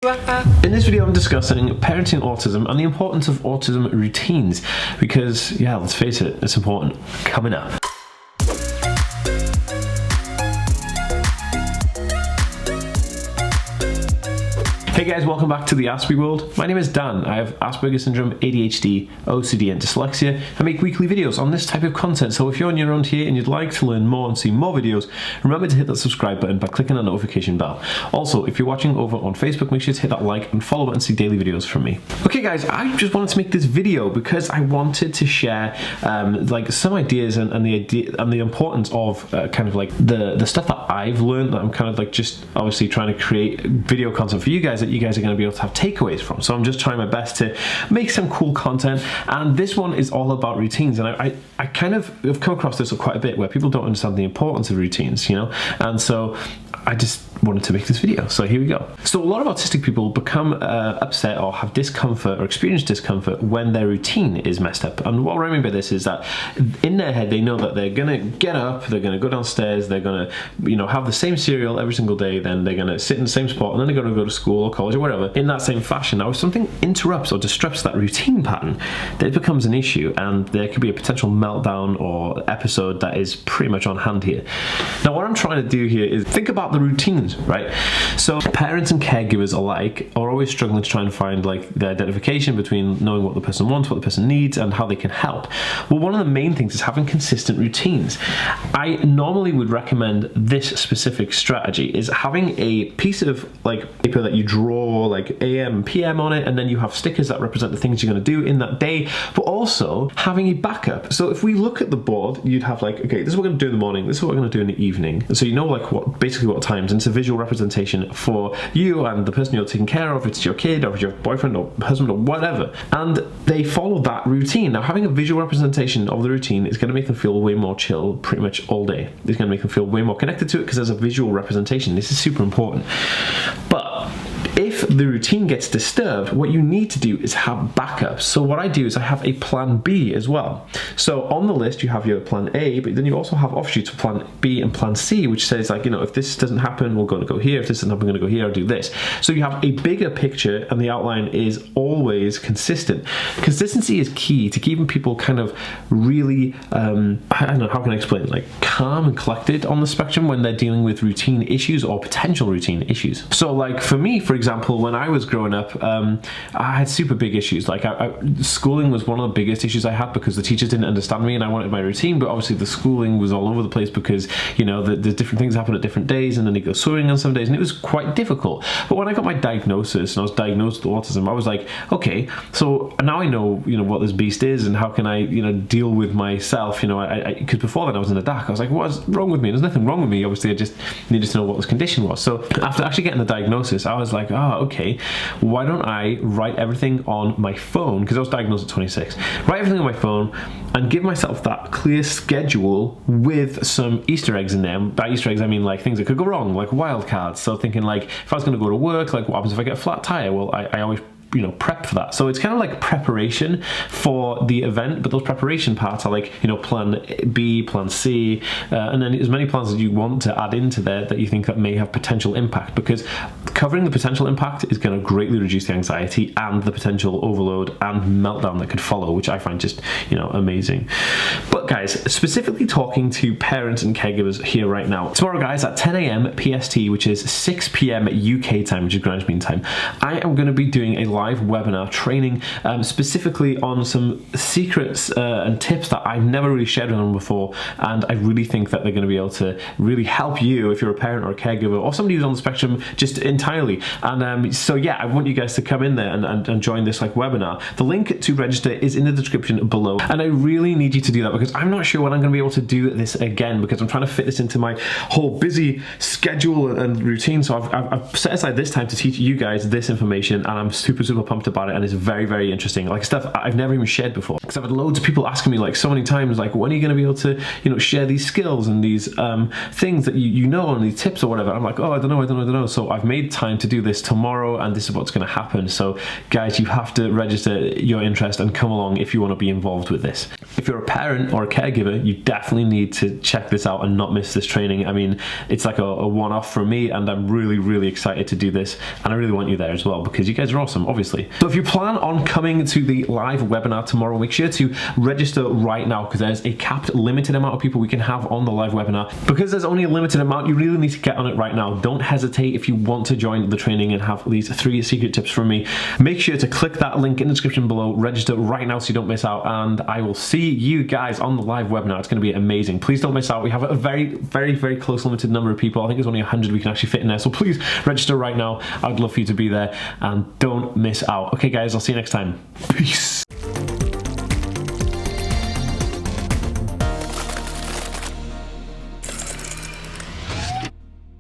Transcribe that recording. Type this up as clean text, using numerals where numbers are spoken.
In this video I'm discussing parenting autism and the importance of autism routines because, yeah, let's face it, it's important. Coming up. Hey guys, welcome back to the Aspie world. My name is Dan. I have Asperger's syndrome, ADHD, OCD and dyslexia. I make weekly videos on this type of content, so if you're on your own here and you'd like to learn more and see more videos, remember to hit that subscribe button by clicking the notification bell. Also, if you're watching over on Facebook, make sure to hit that like and follow button to see daily videos from me. Okay guys, I just wanted to make this video because I wanted to share like some ideas and the importance of kind of like the stuff that I've learned that I'm kind of like just obviously trying to create video content for you guys that you guys are going to be able to have takeaways from. So I'm just trying my best to make some cool content, and this one is all about routines. And I kind of have come across this quite a bit where people don't understand the importance of routines, you know, and so I just wanted to make this video, so here we go. So a lot of autistic people become upset or have discomfort or experience discomfort when their routine is messed up. And what I mean by this is that in their head they know that they're gonna get up, they're gonna go downstairs, they're gonna, you know, have the same cereal every single day, then they're gonna sit in the same spot, and then they're gonna go to school or college or whatever in that same fashion. Now if something interrupts or disrupts that routine pattern, then it becomes an issue, and there could be a potential meltdown or episode that is pretty much on hand here. Now what I'm trying to do here is think about the routines, right? So parents and caregivers alike are always struggling to try and find like the identification between knowing what the person wants, what the person needs, and how they can help. Well, one of the main things is having consistent routines. I normally would recommend this specific strategy is having a piece of like paper that you draw like AM and PM on it, and then you have stickers that represent the things you're going to do in that day, but also having a backup. So if we look at the board, you'd have like, okay, this is what we're going to do in the morning, this is what we're going to do in the evening. And so you know like what basically what times, and it's a visual representation for you and the person you're taking care of, if it's your kid or if it's your boyfriend or husband or whatever, and they follow that routine. Now having a visual representation of the routine is going to make them feel way more chill pretty much all day. It's going to make them feel way more connected to it because there's a visual representation. This is super important. But if the routine gets disturbed, what you need to do is have backups. So what I do is I have a plan B as well. So on the list you have your plan A, but then you also have offshoots of plan B and plan C, which says like, you know, if this doesn't happen, we're going to go here. If this doesn't happen, we're going to go here or do this. So you have a bigger picture, and the outline is always consistent. Consistency is key to keeping people kind of really, I don't know, how can I explain it? Like calm and collected on the spectrum when they're dealing with routine issues or potential routine issues. So like for me, for example, when I was growing up, I had super big issues. Like schooling was one of the biggest issues I had because the teachers didn't understand me and I wanted my routine, but obviously the schooling was all over the place because, you know, the different things happen at different days, and then they go swimming on some days, and it was quite difficult. But when I got my diagnosis and I was diagnosed with autism, I was like, okay, so now I know, you know, what this beast is and how can I, you know, deal with myself, you know, because before then I was in the dark. I was like, what's wrong with me? There's nothing wrong with me. Obviously I just needed to know what this condition was. So after actually getting the diagnosis, I was like, oh, okay, why don't I write everything on my phone, because I was diagnosed at 26, write everything on my phone and give myself that clear schedule with some Easter eggs in there. By Easter eggs I mean like things that could go wrong, like wild cards. So thinking like if I was going to go to work, like what happens if I get a flat tire? Well, I always, you know, prep for that. So it's kind of like preparation for the event, but those preparation parts are like, you know, plan B, plan C, and then as many plans as you want to add into there that you think that may have potential impact, because covering the potential impact is going to greatly reduce the anxiety and the potential overload and meltdown that could follow, which I find just, you know, amazing. But guys, specifically talking to parents and caregivers here right now, tomorrow guys at 10 AM PST, which is 6 PM UK time, which is Greenwich Mean Time, I am going to be doing a live webinar training specifically on some secrets and tips that I've never really shared with them before, and I really think that they're going to be able to really help you if you're a parent or a caregiver or somebody who's on the spectrum just entirely. And so yeah, I want you guys to come in there and join this like webinar. The link to register is in the description below, and I really need you to do that because I'm not sure when I'm going to be able to do this again, because I'm trying to fit this into my whole busy schedule and routine. So I've set aside this time to teach you guys this information, and I'm super super pumped about it, and it's very, very interesting. Like stuff I've never even shared before, because I've had loads of people asking me like so many times, like, when are you going to be able to, you know, share these skills and these things that you know, and these tips or whatever. I'm like, oh, I don't know. So I've made time to do this tomorrow, and this is what's going to happen. So guys, you have to register your interest and come along if you want to be involved with this. If you're a parent or a caregiver, you definitely need to check this out and not miss this training. I mean, it's like a one-off for me, and I'm really, really excited to do this, and I really want you there as well, because you guys are awesome, obviously. So if you plan on coming to the live webinar tomorrow, make sure to register right now, because there's a capped limited amount of people we can have on the live webinar. Because there's only a limited amount, you really need to get on it right now. Don't hesitate if you want to join the training and have these 3 secret tips from me. Make sure to click that link in the description below, register right now so you don't miss out, and I will see you guys on the live webinar. It's going to be amazing. Please don't miss out. We have a very, very, very close limited number of people. I think there's only 100 we can actually fit in there, so please register right now. I'd love for you to be there, and don't miss out. Okay guys, I'll see you next time. Peace.